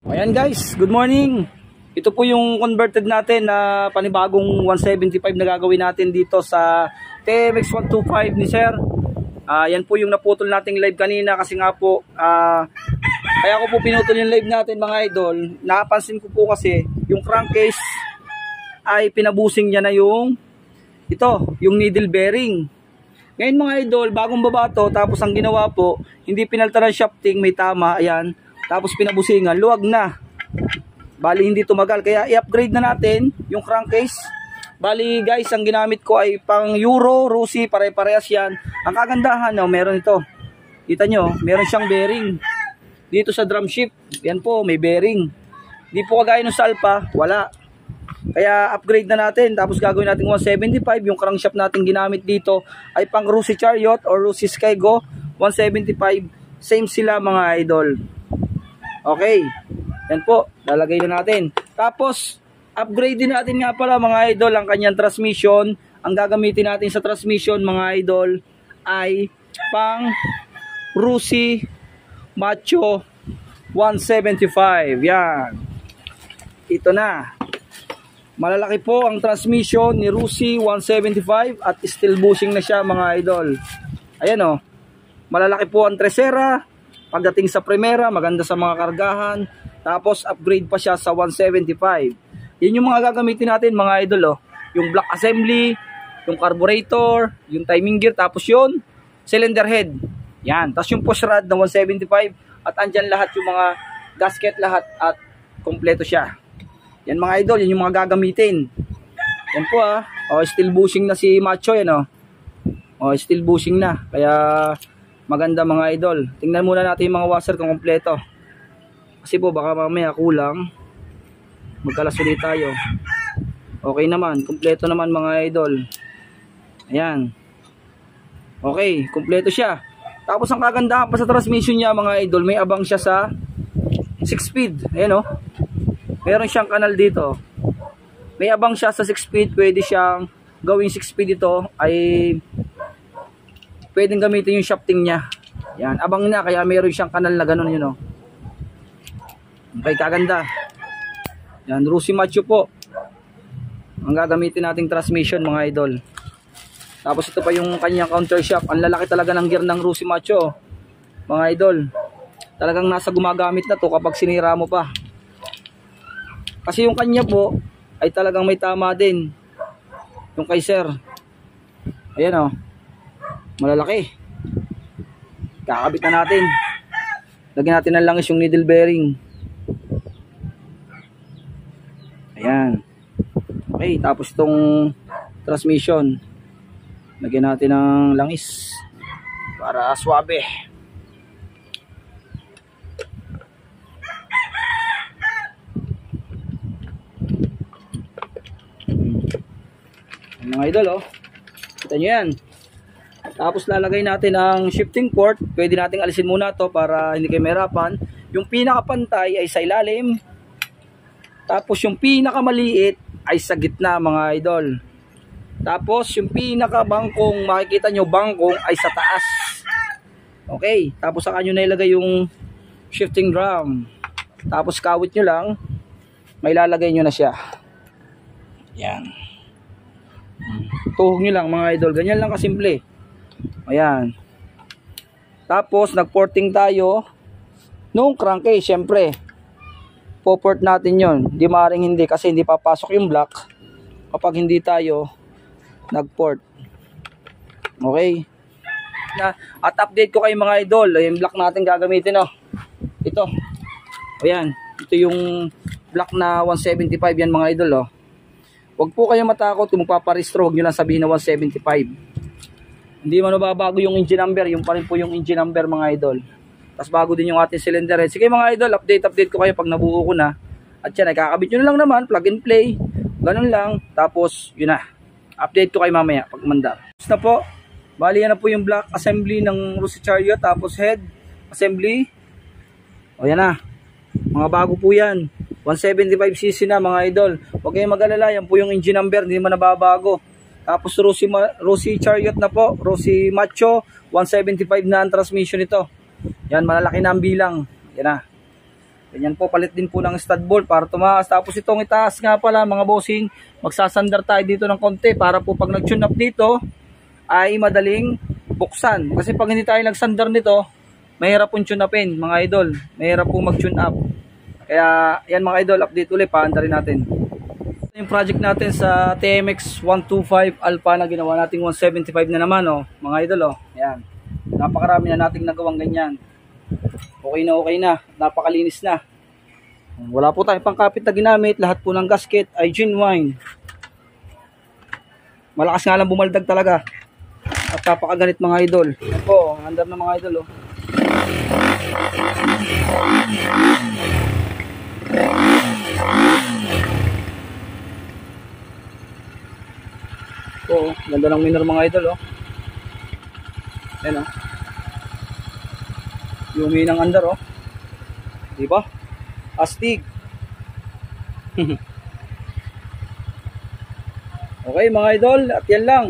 Ayan guys, good morning. Ito po yung converted natin na panibagong 175 na gagawin natin dito sa TMX 125 ni Sir. Yan po yung naputol nating live kanina kasi nga po kaya ko po pinutol yung live natin mga idol. Napansin ko po kasi yung crankcase ay pinabusing niya na yung yung needle bearing. Ngayon mga idol, bagong baba to, tapos ang ginawa po, hindi pinalta ng shafting, may tama, ayan. Tapos pinabusingan, luwag na. Bali hindi tumagal, kaya i-upgrade na natin yung crankcase. Bali guys, ang ginamit ko ay pang Euro, Rusi, pare-parehas yan. Ang kagandahan, meron ito. Kita nyo, meron siyang bearing. Dito sa drum shift, yan po, may bearing. Di po kagaya ng Salpa, wala. Kaya upgrade na natin, tapos gagawin natin 175. Yung crankshaft natin ginamit dito ay pang Rusi Chariot or Rusi Skygo 175. Same sila mga idol. Okay, yan po, lalagay na natin. Tapos, upgrade din natin nga pala mga idol ang kanyang transmission. Ang gagamitin natin sa transmission mga idol ay pang Rusi Macho 175. Yan. Ito na. Malalaki po ang transmission ni Rusi 175 at steel bushing na siya mga idol. Ayan o. Malalaki po ang tresera. Pagdating sa primera, maganda sa mga kargahan. Tapos upgrade pa siya sa 175. Yan yung mga gagamitin natin mga idol. Yung block assembly, yung carburetor, yung timing gear, tapos yun, cylinder head. Yan. Tapos yung push rod na 175 at andyan lahat yung mga gasket lahat at kompleto siya. Yan mga idol, yan yung mga gagamitin. Yan po steel bushing na si Macho yan steel bushing na. Kaya maganda mga idol. Tingnan muna natin yung mga washer kung kompleto. Kasi po baka mamaya kulang. Magkalas ulit tayo. Okay naman, kompleto naman mga idol. Ayan. Okay, kompleto siya. Tapos ang kagandahan pa sa transmission niya mga idol, may abang siya sa 6 speed. Ayan meron siyang kanal dito. May abang siya sa 6 speed. Pwede siyang gawing 6 speed ito. Ay pwedeng gamitin yung shafting niya. Yan. Abang na. Kaya meron siyang kanal na ganun yun Okay, kaganda. Yan. Rusi Macho po. Ang gagamitin nating transmission mga idol. Tapos ito pa yung kanyang counter shaft. Ang lalaki talaga ng gear ng Rusi Macho. Mga idol. Talagang nasa gumagamit na to kapag sinira mo pa. Kasi yung kanya po ay talagang may tama din. Yung kay Sir. Ayan malalaki. Kakabit na natin. Lagyan natin ng langis yung needle bearing. Ayan. Okay, tapos itong transmission. Lagyan natin ng langis para swabe. Mga idol kita nyo yan. Tapos lalagay natin ang shifting port. Pwede nating alisin muna to para hindi kayo mahirapan. Yung pinakapantay ay sa ilalim. Tapos yung pinakamaliit ay sa gitna mga idol. Tapos yung pinakabangkong, makikita nyo bangkong ay sa taas. Okay, tapos saka nyo nailagay yung shifting drum. Tapos kawit nyo lang, may lalagay nyo na siya. Yan. Tuhog nyo lang mga idol. Ganyan lang kasimple. Ayan. Tapos nagporting tayo nung crankcase. Syempre poport natin yon. Di maaaring hindi kasi hindi papasok yung block kapag hindi tayo nagport. Okay. At update ko kayo mga idol. Yung block natin gagamitin ito. Ayan. Ito yung block na 175 yan mga idol Huwag po kayo matakot kung magpaparestro, huwag nyo lang sabihin na 175. Hindi man mababago yung engine number, yung pa rin po yung engine number mga idol. Tapos bago din yung ating cylinder head. Sige mga idol, update ko kayo pag nabuo ko na. At yan, kakabit nyo na lang naman, plug and play. Ganun lang, tapos yun na. Update ko kayo mamaya pag mandar. Tapos na po, bali yan na po yung block assembly ng Rusi Chariot, tapos head assembly. O yan na, mga bago po yan. 175cc na mga idol. Huwag kayong mag-alala, yan po yung engine number, hindi man nababago. Tapos Rusi Chariot na po, Rusi Macho 175 na ang transmission ito. Yan, malalaki na ang bilang. Yan na. Ganyan po, palit din po ng stud bolt para tumaas. Tapos itong itaas nga pala mga bossing, magsasandar tayo dito ng konti para po pag nag-tune up dito ay madaling buksan. Kasi pag hindi tayo nagsandar nito, mahirap pong tune upin mga idol. Mahirap pong mag-tune up. Kaya yan mga idol, update ulit, paandarin natin. Yung project natin sa TMX 125 Alpha na ginawa nating 175 na naman mga idol Ayan. Napakarami na nating nagawang ganyan. Okay na, napakalinis na. Wala po tayong pangkapit na ginamit, lahat po ng gasket ay genuine. Malakas nga lang bumaldag talaga. At napakaganit mga idol. Yan po, under na mga idol ganda ng minor mga idol Ayan Yumi ng under diba? Astig. Okay mga idol, at yan lang.